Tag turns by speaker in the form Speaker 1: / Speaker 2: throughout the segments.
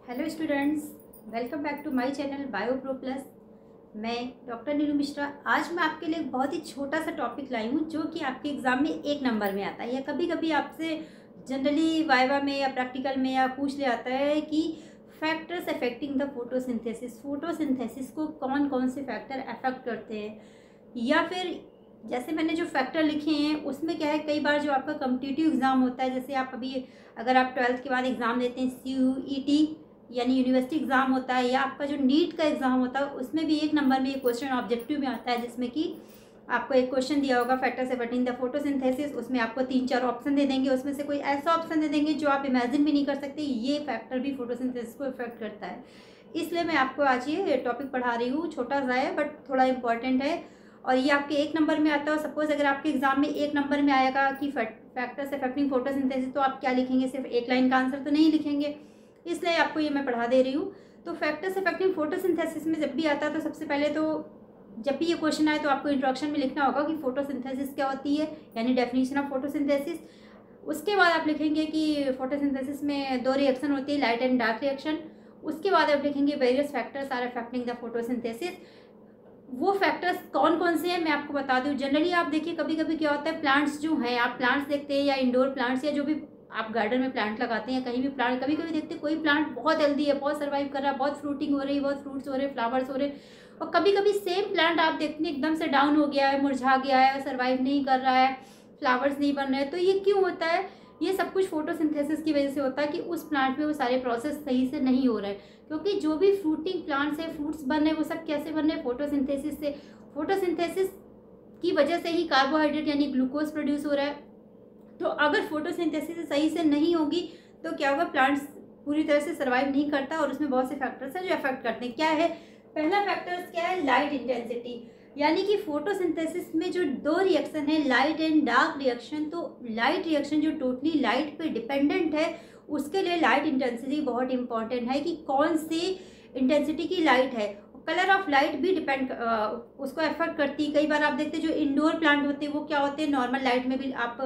Speaker 1: Hello students, welcome back to my channel bio pro plus. मैं doctor Neelu Mishra. आज मैं आपके लिए एक बहुत ही छोटा सा टॉपिक लाई हूँ जो कि आपके एग्ज़ाम में 1 नंबर में आता है या कभी कभी आपसे जनरली वाइवा में या प्रैक्टिकल में या पूछ ले आता है कि फैक्टर्स अफेक्टिंग द फोटोसिंथेसिस को कौन कौन से फैक्टर अफेक्ट करते हैं, या फिर जैसे मैंने जो फैक्टर लिखे हैं उसमें क्या है, कई बार जो आपका कॉम्पिटिटिव एग्ज़ाम होता है, जैसे आप अभी अगर आप 12th के बाद एग्ज़ाम देते हैं CUET यानी यूनिवर्सिटी एग्ज़ाम होता है, या आपका जो नीट का एग्ज़ाम होता है उसमें भी 1 नंबर में ये क्वेश्चन ऑब्जेक्टिव में आता है, जिसमें कि आपको एक क्वेश्चन दिया होगा फैक्टर्स अफेक्टिंग द फोटोसिंथेसिस। उसमें आपको 3-4 ऑप्शन दे देंगे, उसमें से कोई ऐसा ऑप्शन दे देंगे जो आप इमेजिन भी नहीं कर सकते ये फैक्टर भी फोटोसिंथेसिस को इफेक्ट करता है। इसलिए मैं आपको आज ये टॉपिक पढ़ा रही हूँ। छोटा सा है बट थोड़ा इंपॉर्टेंट है और ये आपके 1 नंबर में आता है। सपोज अगर आपके एग्जाम में 1 नंबर में आएगा कि फैक्टर्स अफेक्टिंग फोटोसिंथेसिस, तो आप क्या लिखेंगे? सिर्फ एक लाइन का आंसर तो नहीं लिखेंगे, इसलिए आपको ये मैं पढ़ा दे रही हूँ। तो फैक्टर्स अफेक्टिंग फोटोसिंथेसिस में जब भी आता है तो सबसे पहले तो जब भी ये क्वेश्चन आए तो आपको इंट्रोडक्शन में लिखना होगा कि फोटोसिंथेसिस क्या होती है, यानी डेफिनेशन ऑफ फोटोसिंथेसिस। उसके बाद आप लिखेंगे कि फोटोसिंथेसिस में 2 रिएक्शन होती है, लाइट एंड डार्क रिएक्शन। उसके बाद आप लिखेंगे various factors are affecting the photosynthesis. वो फैक्टर्स कौन कौन से हैं मैं आपको बता दूं। जनरली आप देखिए कभी कभी क्या होता है, प्लांट्स जो हैं, आप प्लांट्स देखते हैं या इंडोर प्लांट्स या जो भी आप गार्डन में प्लांट लगाते हैं, कहीं भी प्लांट कभी कभी देखते हैं कोई प्लांट बहुत हेल्दी है, बहुत सर्वाइव कर रहा है, बहुत फ्रूटिंग हो रही है, बहुत फ्रूट्स हो रहे हैं, फ्लावर्स हो रहे हैं। और कभी कभी सेम प्लांट आप देखते हैं एकदम से डाउन हो गया है, मुरझा गया है, सर्वाइव नहीं कर रहा है, फ्लावर्स नहीं बन रहे हैं। तो ये क्यों होता है? ये सब कुछ फोटोसिंथेसिस की वजह से होता है कि उस प्लांट में वो सारे प्रोसेस सही से नहीं हो रहे हैं। क्योंकि जो भी फ्रूटिंग प्लांट्स है, फ्रूट्स बन रहे हैं, वो सब कैसे बन रहे हैं? फोटोसिंथेसिस से। फोटोसिंथेसिस की वजह से ही कार्बोहाइड्रेट यानी ग्लूकोज प्रोड्यूस हो रहा है। तो अगर फोटोसिंथेसिस सही से नहीं होगी तो क्या होगा? प्लांट्स पूरी तरह से सर्वाइव नहीं करता और उसमें बहुत से फैक्टर्स हैं जो अफेक्ट करते हैं। क्या है? पहला फैक्टर्स क्या है? Light intensity. यानी कि फोटोसिंथेसिस में जो 2 रिएक्शन है, लाइट एंड डार्क रिएक्शन, तो लाइट रिएक्शन जो टोटली लाइट पे डिपेंडेंट है उसके लिए लाइट इंटेंसिटी बहुत इंपॉर्टेंट है कि कौन सी इंटेंसिटी की लाइट है। कलर ऑफ लाइट भी डिपेंड उसको अफेक्ट करती है। कई बार आप देखते हैं जो इंडोर प्लांट होते हैं वो क्या होते हैं, नॉर्मल लाइट में भी आप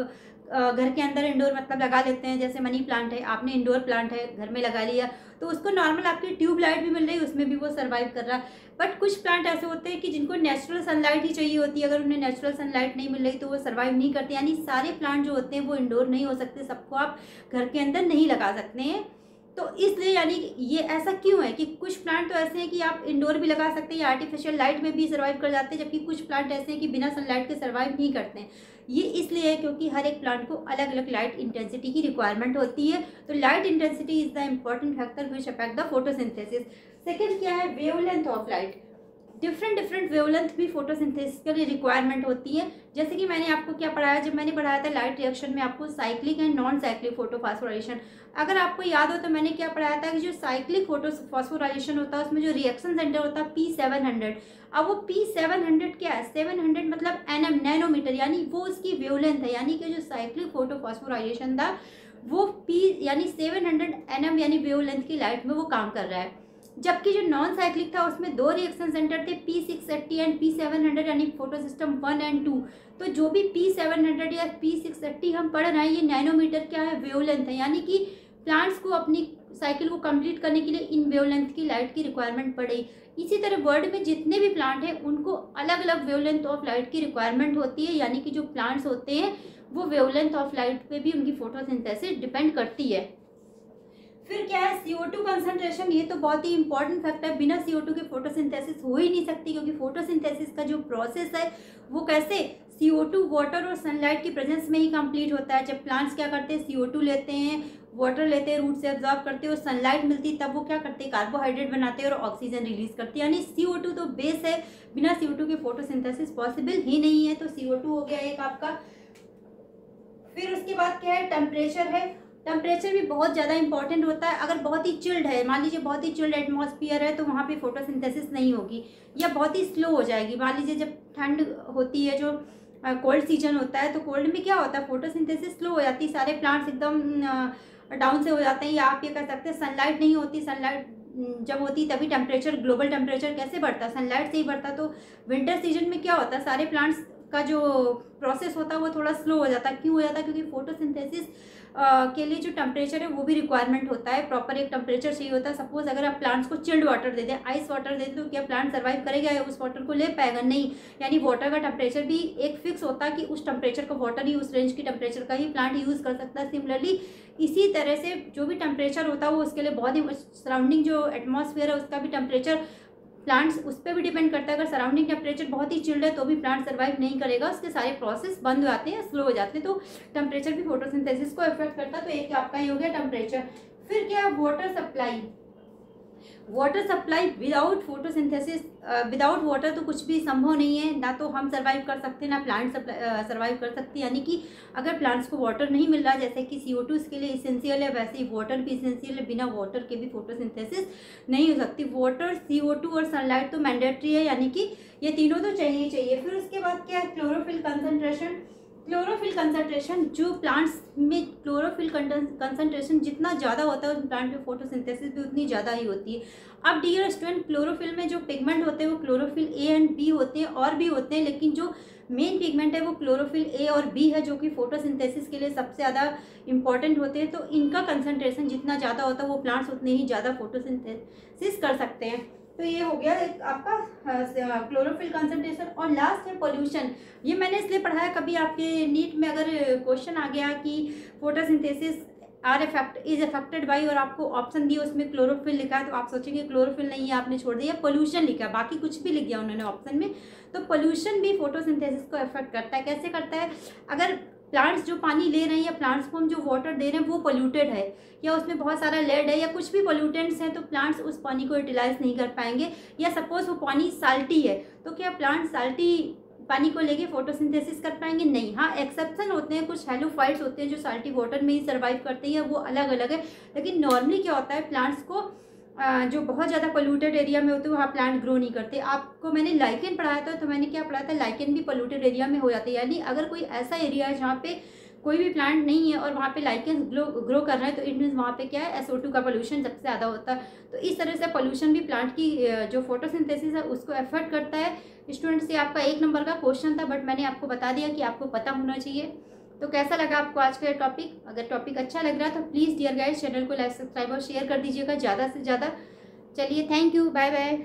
Speaker 1: घर के अंदर इंडोर मतलब लगा लेते हैं। जैसे मनी प्लांट है, आपने इंडोर प्लांट है घर में लगा लिया तो उसको नॉर्मल आपकी ट्यूब लाइट भी मिल रही है, उसमें भी वो सर्वाइव कर रहा है। बट कुछ प्लांट ऐसे होते हैं कि जिनको नेचुरल सनलाइट ही चाहिए होती है, अगर उन्हें नेचुरल सनलाइट नहीं मिल रही तो वो सर्वाइव नहीं करते। यानी सारे प्लांट जो होते हैं वो इंडोर नहीं हो सकते, सबको आप घर के अंदर नहीं लगा सकते हैं। तो इसलिए यानी ये ऐसा क्यों है कि कुछ प्लांट तो ऐसे हैं कि आप इंडोर भी लगा सकते हैं या आर्टिफिशियल लाइट में भी सर्वाइव कर जाते हैं, जबकि कुछ प्लांट ऐसे हैं कि बिना सनलाइट के सर्वाइव नहीं करते हैं। ये इसलिए है क्योंकि हर एक प्लांट को अलग अलग लाइट इंटेंसिटी की रिक्वायरमेंट होती है। तो light intensity is the important factor which affect the photosynthesis. Second क्या है? Wavelength of light. Different wavelength भी फोटोसिंथेसिस के लिए रिक्वायरमेंट होती है। जैसे कि मैंने आपको क्या पढ़ाया, जब मैंने पढ़ाया था लाइट रिएक्शन में आपको cyclic and non cyclic photophosphorylation. अगर आपको याद हो तो मैंने क्या पढ़ाया था कि जो साइक्लिक फोटोफॉस्फोराइलेशन होता है उसमें जो रिएक्शन सेंटर होता है P700। अब वो P700 क्या है? 700 मतलब nm, नैनोमीटर, यानी वो उसकी वेवलेंथ है। यानी कि जो साइक्लिक फोटोफॉस्फोराइलेशन था वो P यानी 700 nm यानी वेवलेंथ की लाइट में वो काम कर रहा है। जबकि जो नॉन साइक्लिक था उसमें 2 रिएक्शन सेंटर थे, P680 एंड P700 यानी फोटो सिस्टम 1 एंड 2। तो जो भी P700 या P680 हम पढ़ रहे हैं ये नैनोमीटर क्या है? वेवलेंथ है। यानी कि प्लांट्स को अपनी साइकिल को कंप्लीट करने के लिए इन वेवलेंथ की लाइट की रिक्वायरमेंट पड़ेगी। इसी तरह वर्ल्ड में जितने भी प्लांट हैं उनको अलग अलग वेवलेंथ ऑफ लाइट की रिक्वायरमेंट होती है। यानी कि जो प्लांट्स होते हैं वो वेवलेंथ ऑफ लाइट पे भी उनकी फोटोसिंथेसिस डिपेंड करती है। फिर क्या है? CO2 concentration. ये तो बहुत ही इंपॉर्टेंट फैक्टर है। बिना CO2 के फोटोसिंथेसिस हो ही नहीं सकती, क्योंकि फोटोसिंथेसिस का जो प्रोसेस है वो कैसे? CO2 वाटर और सनलाइट की प्रेजेंस में ही कंप्लीट होता है। जब प्लांट्स क्या करते हैं? CO2 लेते हैं, वाटर लेते हैं, रूट से एब्जॉर्ब करते हैं और सनलाइट मिलती है तब वो क्या करते हैं? कार्बोहाइड्रेट बनाते हैं और ऑक्सीजन रिलीज करते हैं। यानी CO2 तो बेस है, बिना CO2 के फोटोसिंथेसिस पॉसिबल ही नहीं है। तो CO2 हो गया एक आपका। फिर उसके बाद क्या है? टेम्परेचर है। टेम्परेचर भी बहुत ज़्यादा इंपॉर्टेंट होता है। अगर बहुत ही चिल्ड है, मान लीजिए बहुत ही चिल्ड एटमॉस्फियर है, तो वहाँ पे फोटोसिंथेसिस नहीं होगी या बहुत ही स्लो हो जाएगी। मान लीजिए जब ठंड होती है, जो कोल्ड सीजन होता है, तो कोल्ड में क्या होता है? फोटोसिंथेसिस स्लो हो जाती है, सारे प्लांट्स एकदम डाउन से हो जाते हैं। या आप ये कह सकते हैं सनलाइट नहीं होती। सनलाइट जब होती तभी टेम्परेचर, ग्लोबल टेम्परेचर कैसे बढ़ता? सनलाइट से ही बढ़ता। तो विंटर सीजन में क्या होता है? सारे प्लांट्स का जो प्रोसेस होता है वो थोड़ा स्लो हो जाता है। क्यों हो जाता है? क्योंकि फोटोसिंथेसिस के लिए जो टेम्परेचर है वो भी रिक्वायरमेंट होता है, प्रॉपर एक टेम्परेचर चाहिए होता है। सपोज अगर आप प्लांट्स को चिल्ड वाटर दे दें, आइस वाटर दे दें, तो क्या प्लांट सर्वाइव करेगा या उस वाटर को ले पाएगा? नहीं। यानी वाटर का टेम्परेचर भी एक फिक्स होता है कि उस टेम्परेचर का वाटर ही, उस रेंज की टेम्परेचर का ही प्लांट यूज़ कर सकता है। सिमिलरली इसी तरह से जो भी टेम्परेचर होता है वो उसके लिए बहुत ही, सराउंडिंग जो एटमॉस्फेयर है उसका भी टेम्परेचर प्लांट्स उस पर भी डिपेंड करता है। अगर सराउंडिंग टेम्परेचर बहुत ही चिल्ड है तो भी प्लांट सर्वाइव नहीं करेगा, उसके सारे प्रोसेस बंद हो जाते हैं, स्लो हो जाते हैं। तो टेम्परेचर भी फोटोसिंथेसिस को इफेक्ट करता है। तो एक आपका ये हो गया टेम्परेचर। फिर क्या है, water supply. Water supply without photosynthesis, without water तो कुछ भी संभव नहीं है। ना तो हम सर्वाइव कर सकते हैं, ना प्लांट सर्वाइव कर सकते हैं। यानी कि अगर प्लांट्स को वाटर नहीं मिल रहा, जैसे कि CO2 इसके लिए इसेंशियल है, वैसे ही वाटर भी इसेंशियल है। बिना वाटर के भी फोटोसिंथेसिस नहीं हो सकती। वाटर, CO2 और सनलाइट तो मैंडेटरी है, यानी कि ये तीनों तो चाहिए ही चाहिए। फिर उसके बाद क्या है, क्लोरोफिल कंसनट्रेशन। क्लोरोफिल कंसंट्रेशन, जो प्लांट्स में क्लोरोफिल कंसंट्रेशन जितना ज़्यादा होता है उस प्लांट में फोटोसिंथेसिस भी उतनी ज़्यादा ही होती है। अब डियर स्टूडेंट, क्लोरोफिल में जो पिगमेंट होते हैं वो क्लोरोफिल A एंड B होते हैं, और भी होते हैं, लेकिन जो मेन पिगमेंट है वो क्लोरोफिल A और B है, जो कि फोटोसिंथेसिस के लिए सबसे ज़्यादा इंपॉर्टेंट होते हैं। तो इनका कंसंट्रेशन जितना ज़्यादा होता है वो प्लांट्स उतने ही ज़्यादा फोटोसिंथेसिस कर सकते हैं। तो ये हो गया एक आपका क्लोरोफिल कंसंट्रेशन। और लास्ट है पोल्यूशन। ये मैंने इसलिए पढ़ा है, कभी आपके नीट में अगर क्वेश्चन आ गया कि फोटोसिंथेसिस इज अफेक्टेड बाई, और आपको ऑप्शन दिया उसमें क्लोरोफिल लिखा है, तो आप सोचेंगे क्लोरोफिल नहीं है, आपने छोड़ दिया, पोल्यूशन लिखा है, बाकी कुछ भी लिख दिया उन्होंने ऑप्शन में। तो पोल्यूशन भी फोटोसिंथेसिस को अफेक्ट करता है। कैसे करता है, अगर प्लांट्स जो पानी ले रहे हैं या प्लांट्स को हम जो वाटर दे रहे हैं वो पोल्यूटेड है, या उसमें बहुत सारा लेड है, या कुछ भी पोल्यूटेंट्स हैं, तो प्लांट्स उस पानी को यूटिलाइज नहीं कर पाएंगे। या सपोज वो पानी साल्टी है, तो क्या प्लांट साल्टी पानी को लेके फोटोसिंथेसिस कर पाएंगे? नहीं। हाँ, एक्सेप्शन होते हैं, कुछ हेलोफाइट्स होते हैं जो साल्टी वाटर में ही सर्वाइव करते हैं, वो अलग अलग है। लेकिन नॉर्मली क्या होता है, प्लांट्स को जो बहुत ज़्यादा पोल्यूटेड एरिया में होते हैं वहाँ प्लांट ग्रो नहीं करते। आपको मैंने लाइकेन पढ़ाया था, तो मैंने क्या पढ़ाया था, लाइकेन भी पोल्यूटेड एरिया में हो जाते हैं। यानी अगर कोई ऐसा एरिया है जहाँ पे कोई भी प्लांट नहीं है और वहाँ पे लाइकेन ग्रो कर रहे हैं, तो इट मीन्स वहाँ पे क्या है, SO2 का पोल्यूशन सबसे ज़्यादा होता है। तो इस तरह से पोल्यूशन भी प्लांट की जो फोटोसिंथेसिस है उसको अफेक्ट करता है। स्टूडेंट्स, से आपका 1 नंबर का क्वेश्चन था, बट मैंने आपको बता दिया कि आपको पता होना चाहिए। तो कैसा लगा आपको आज का टॉपिक? अगर टॉपिक अच्छा लग रहा है तो प्लीज़ डियर गाइस चैनल को लाइक, सब्सक्राइब और शेयर कर दीजिएगा ज़्यादा से ज़्यादा। चलिए, थैंक यू, बाय बाय।